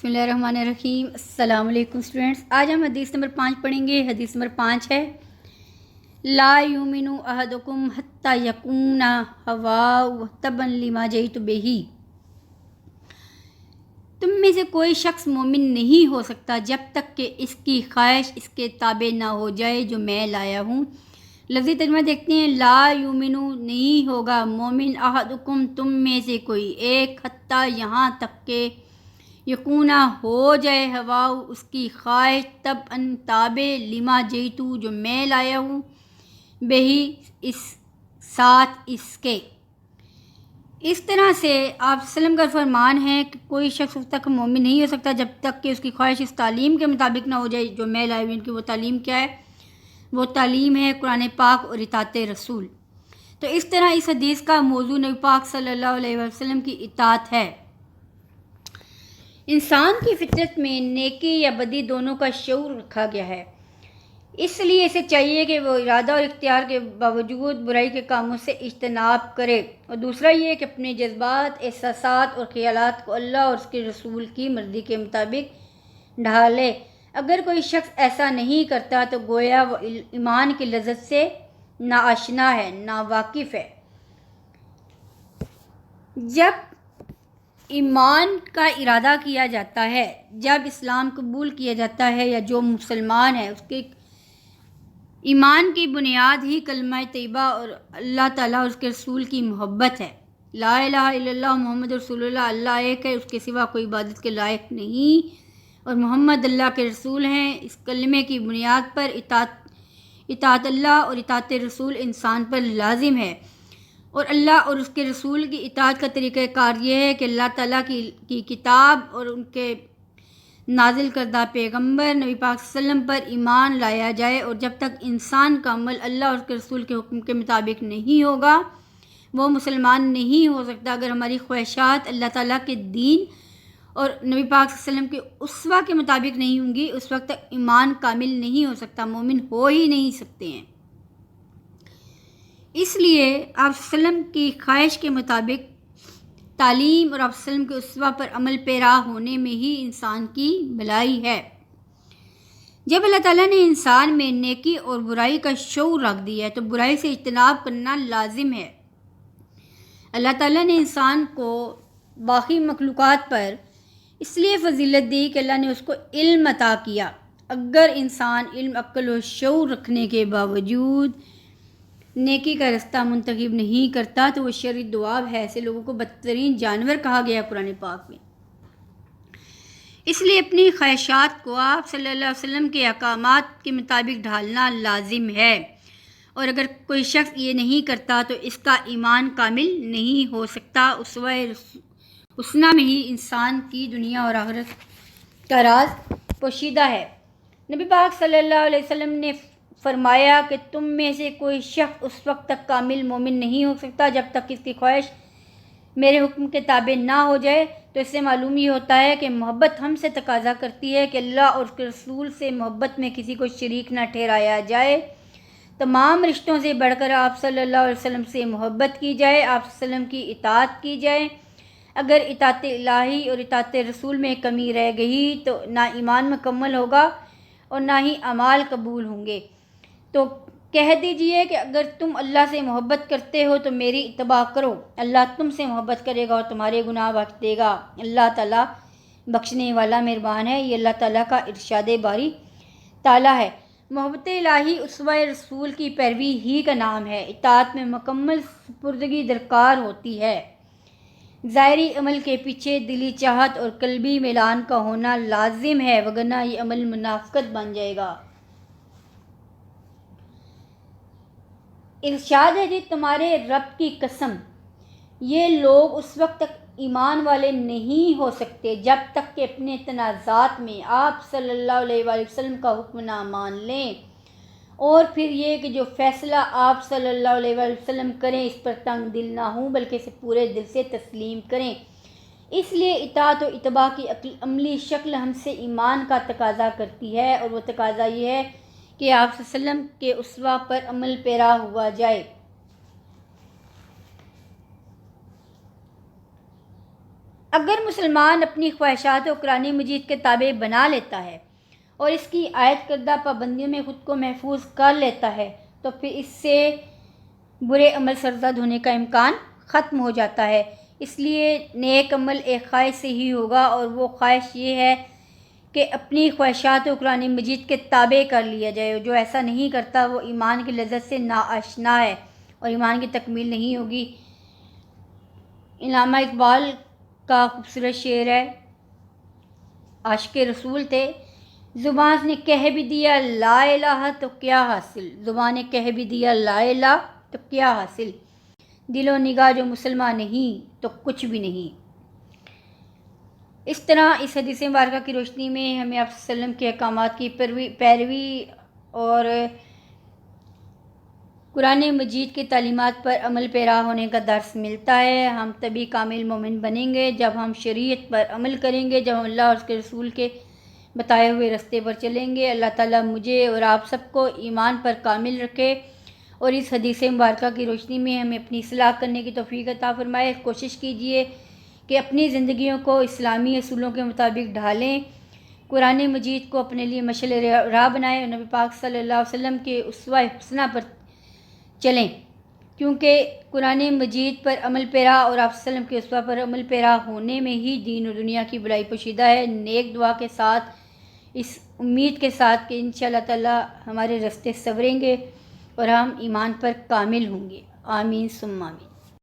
بسم اللہ الرحمن الرحیم۔ السلام علیکم اسٹوڈنٹس، آج ہم حدیث نمبر 5 پڑھیں گے۔ حدیث نمبر 5 ہے لا یؤمن احدکم حتی یکون ہواہ تبعا لما جئت بہ۔ تم میں سے کوئی شخص مومن نہیں ہو سکتا جب تک کہ اس کی خواہش اس کے تابع نہ ہو جائے جو میں لایا ہوں۔ لفظی ترجمہ دیکھتے ہیں۔ لا یؤمن نہیں ہوگا مومن احدکم تم میں سے کوئی ایک، حتی یہاں تک کہ یکون ہو جائے ہوا اس کی خواہش تبعا تابع لما جئتو جو میں لایا ہوں، بہی اس ساتھ اس کے۔ اس طرح سے آپ وسلم کا فرمان ہے کہ کوئی شخص اس تک مومن نہیں ہو سکتا جب تک کہ اس کی خواہش اس تعلیم کے مطابق نہ ہو جائے جو میں لایا ہوں۔ کہ وہ تعلیم کیا ہے؟ وہ تعلیم ہے قرآن پاک اور اطاعت رسول۔ تو اس طرح اس حدیث کا موضوع نبی پاک صلی اللہ علیہ وسلم کی اطاعت ہے۔ انسان کی فطرت میں نیکی یا بدی دونوں کا شعور رکھا گیا ہے، اس لیے اسے چاہیے کہ وہ ارادہ اور اختیار کے باوجود برائی کے کاموں سے اجتناب کرے، اور دوسرا یہ کہ اپنے جذبات، احساسات اور خیالات کو اللہ اور اس کے رسول کی مرضی کے مطابق ڈھالے۔ اگر کوئی شخص ایسا نہیں کرتا تو گویا وہ ایمان کی لذت سے ناآشنا ہے، ناواقف ہے۔ جب ایمان کا ارادہ کیا جاتا ہے، جب اسلام قبول کیا جاتا ہے یا جو مسلمان ہے اس کے ایمان کی بنیاد ہی کلمہ طیبہ اور اللہ تعالیٰ اور اس کے رسول کی محبت ہے۔ لا الہ الا اللہ محمد رسول اللہ، اللہ ایک ہے، اس کے سوا کوئی عبادت کے لائق نہیں اور محمد اللہ کے رسول ہیں۔ اس کلمے کی بنیاد پر اطاعت اللہ اور اطاعت رسول انسان پر لازم ہے، اور اللہ اور اس کے رسول کی اطاعت کا طریقہ کار یہ ہے کہ اللہ تعالیٰ کی کتاب اور ان کے نازل کردہ پیغمبر نبی پاک صلی اللہ علیہ وسلم پر ایمان لایا جائے، اور جب تک انسان کا عمل اللہ اور اس کے رسول کے حکم کے مطابق نہیں ہوگا وہ مسلمان نہیں ہو سکتا۔ اگر ہماری خواہشات اللہ تعالیٰ کے دین اور نبی پاک صلی اللہ علیہ وسلم کے اسوہ کے مطابق نہیں ہوں گی اس وقت تک ایمان کامل نہیں ہو سکتا، مومن ہو ہی نہیں سکتے ہیں۔ اس لیے آپ وسلم کی خواہش کے مطابق تعلیم اور آپ وسلم کے اسوہ پر عمل پیرا ہونے میں ہی انسان کی بھلائی ہے۔ جب اللہ تعالیٰ نے انسان میں نیکی اور برائی کا شعور رکھ دیا ہے تو برائی سے اجتناب کرنا لازم ہے۔ اللہ تعالیٰ نے انسان کو باقی مخلوقات پر اس لیے فضیلت دی کہ اللہ نے اس کو علم عطا کیا۔ اگر انسان علم، عقل و شعور رکھنے کے باوجود نیکی کا رستہ منتخب نہیں کرتا تو وہ شرعی دواب ہے۔ ایسے لوگوں کو بدترین جانور کہا گیا قرآن پاک میں۔ اس لیے اپنی خواہشات کو آپ صلی اللہ علیہ وسلم کے احکامات کے مطابق ڈھالنا لازم ہے، اور اگر کوئی شخص یہ نہیں کرتا تو اس کا ایمان کامل نہیں ہو سکتا۔ اسوہ حسنہ میں ہی انسان کی دنیا اور آخرت کا راز پوشیدہ ہے۔ نبی پاک صلی اللہ علیہ وسلم نے فرمایا کہ تم میں سے کوئی شخص اس وقت تک کامل مومن نہیں ہو سکتا جب تک اس کی خواہش میرے حکم کے تابع نہ ہو جائے۔ تو اس سے معلوم یہ ہوتا ہے کہ محبت ہم سے تقاضا کرتی ہے کہ اللہ اور اس کے رسول سے محبت میں کسی کو شریک نہ ٹھہرایا جائے۔ تمام رشتوں سے بڑھ کر آپ صلی اللہ علیہ وسلم سے محبت کی جائے، آپ صلی اللہ علیہ وسلم کی اطاعت کی جائے۔ اگر اطاعت الہی اور اطاعت رسول میں کمی رہ گئی تو نہ ایمان مکمل ہوگا اور نہ ہی اعمال قبول ہوں گے۔ تو کہہ دیجئے کہ اگر تم اللہ سے محبت کرتے ہو تو میری اتباع کرو، اللہ تم سے محبت کرے گا اور تمہارے گناہ بخش دے گا۔ اللہ تعالیٰ بخشنے والا مہربان ہے۔ یہ اللہ تعالیٰ کا ارشاد باری تعالیٰ ہے۔ محبت الہی اسوہ رسول کی پیروی ہی کا نام ہے۔ اطاعت میں مکمل سپردگی درکار ہوتی ہے۔ ظاہری عمل کے پیچھے دلی چاہت اور قلبی میلان کا ہونا لازم ہے، وگرنہ یہ عمل منافقت بن جائے گا۔ ارشاد ہے جی تمہارے رب کی قسم، یہ لوگ اس وقت تک ایمان والے نہیں ہو سکتے جب تک کہ اپنے تنازعات میں آپ صلی اللہ علیہ وآلہ وسلم کا حکم نہ مان لیں، اور پھر یہ کہ جو فیصلہ آپ صلی اللہ علیہ وآلہ وسلم کریں اس پر تنگ دل نہ ہوں بلکہ اسے پورے دل سے تسلیم کریں۔ اس لیے اطاعت و اتباع کی عملی شکل ہم سے ایمان کا تقاضا کرتی ہے، اور وہ تقاضا یہ ہے کہ آپ صلی اللہ علیہ وسلم کے اسوہ پر عمل پیرا ہوا جائے۔ اگر مسلمان اپنی خواہشات کو قرآن مجید کے تابع بنا لیتا ہے اور اس کی عائد کردہ پابندیوں میں خود کو محفوظ کر لیتا ہے تو پھر اس سے برے عمل سرزد ہونے کا امکان ختم ہو جاتا ہے۔ اس لیے نیک عمل ایک خواہش سے ہی ہوگا، اور وہ خواہش یہ ہے کہ اپنی خواہشات کو قرآن مجید کے تابع کر لیا جائے۔ جو ایسا نہیں کرتا وہ ایمان کی لذت سے ناآشنا ہے اور ایمان کی تکمیل نہیں ہوگی۔ علامہ اقبال کا خوبصورت شعر ہے، عاشق رسول تھے، زبان نے کہہ بھی دیا لا الہ تو کیا حاصل، زبان نے کہہ بھی دیا لا الہ تو کیا حاصل، دل و نگاہ جو مسلمان نہیں تو کچھ بھی نہیں۔ اس طرح اس حدیث مبارکہ کی روشنی میں ہمیں آپ صلی اللہ علیہ وسلم کے احکامات کی پیروی اور قرآن مجید کی تعلیمات پر عمل پیرا ہونے کا درس ملتا ہے۔ ہم تبھی کامل مومن بنیں گے جب ہم شریعت پر عمل کریں گے، جب ہم اللہ اور اس کے رسول کے بتائے ہوئے راستے پر چلیں گے۔ اللہ تعالیٰ مجھے اور آپ سب کو ایمان پر کامل رکھے اور اس حدیث مبارکہ کی روشنی میں ہمیں اپنی اصلاح کرنے کی توفیق عطا فرمائے۔ کوشش کیجئے کہ اپنی زندگیوں کو اسلامی اصولوں کے مطابق ڈھالیں، قرآن مجید کو اپنے لیے مشعل راہ بنائیں اور نبی پاک صلی اللہ علیہ وسلم کے اسوہ حسنہ پر چلیں، کیونکہ قرآن مجید پر عمل پیرا اور آپ صلی اللہ علیہ وسلم کے اسوہ پر عمل پیرا ہونے میں ہی دین و دنیا کی بھلائی پوشیدہ ہے۔ نیک دعا کے ساتھ، اس امید کے ساتھ کہ انشاءاللہ تعالی ہمارے راستے سنوریں گے اور ہم ایمان پر کامل ہوں گے۔ آمین ثم آمین۔